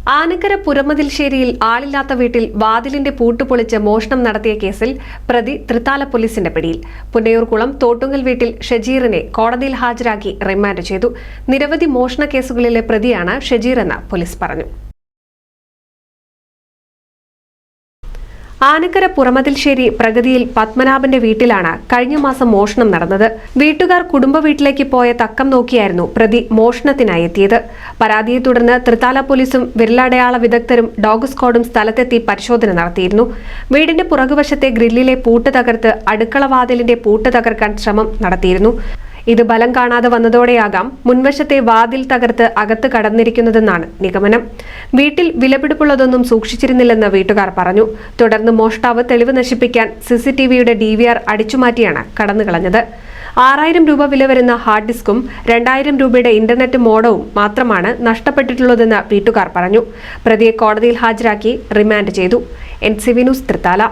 ആനക്കര പുരമതിൽശ്ശേരിയിൽ ആളില്ലാത്ത വീട്ടിൽ വാതിലിന്റെ പൂട്ടുപൊളിച്ച് മോഷണം നടത്തിയ കേസിൽ പ്രതി തൃത്താല പോലീസിന്റെ പിടിയിൽ. പുന്നയൂർകുളം തോട്ടുങ്ങൽ വീട്ടിൽ ഷജീറിനെ കോടതിയിൽ ഹാജരാക്കി റിമാൻഡ് ചെയ്തു. നിരവധി മോഷണ കേസുകളിലെ പ്രതിയാണ് ഷജീർ എന്ന് പോലീസ് പറഞ്ഞു. ആനക്കര പുറമതിൽശ്ശേരി പ്രഗതിയിൽ പത്മനാഭന്റെ വീട്ടിലാണ് കഴിഞ്ഞ മാസം മോഷണം നടന്നത്. വീട്ടുകാർ കുടുംബ വീട്ടിലേക്ക് പോയ തക്കം നോക്കിയായിരുന്നു പ്രതി മോഷണത്തിനായി എത്തിയത്. പരാതിയെ തുടർന്ന് തൃത്താല പോലീസും വിരലടയാള വിദഗ്ധരും ഡോഗ് സ്ക്വാഡും സ്ഥലത്തെത്തി പരിശോധന നടത്തിയിരുന്നു. വീടിന്റെ പുറകുവശത്തെ ഗ്രില്ലിലെ പൂട്ട് തകർത്ത് അടുക്കള വാതിലിന്റെ പൂട്ട് തകർക്കാൻ ശ്രമം നടത്തിയിരുന്നു. ഇത് ബലം കാണാതെ വന്നതോടെയാകാം മുൻവശത്തെ വാതിൽ തകർത്ത് അകത്ത് കടന്നിരിക്കുന്നതെന്നാണ് നിഗമനം. വീട്ടിൽ വിലപിടിപ്പുള്ളതൊന്നും സൂക്ഷിച്ചിരുന്നില്ലെന്ന് വീട്ടുകാർ പറഞ്ഞു. തുടർന്ന് മോഷ്ടാവ് തെളിവ് നശിപ്പിക്കാൻ CCTVയുടെ DVR അടിച്ചുമാറ്റിയാണ് കടന്നുകളഞ്ഞത്. 6000 രൂപ വില വരുന്ന ഹാർഡ് ഡിസ്കും 2000 രൂപയുടെ ഇന്റർനെറ്റ് മോഡവും മാത്രമാണ് നഷ്ടപ്പെട്ടിട്ടുള്ളതെന്ന് വീട്ടുകാർ പറഞ്ഞു. പ്രതിയെ കോടതിയിൽ ഹാജരാക്കി റിമാൻഡ് ചെയ്തു. NCV news Thrithala.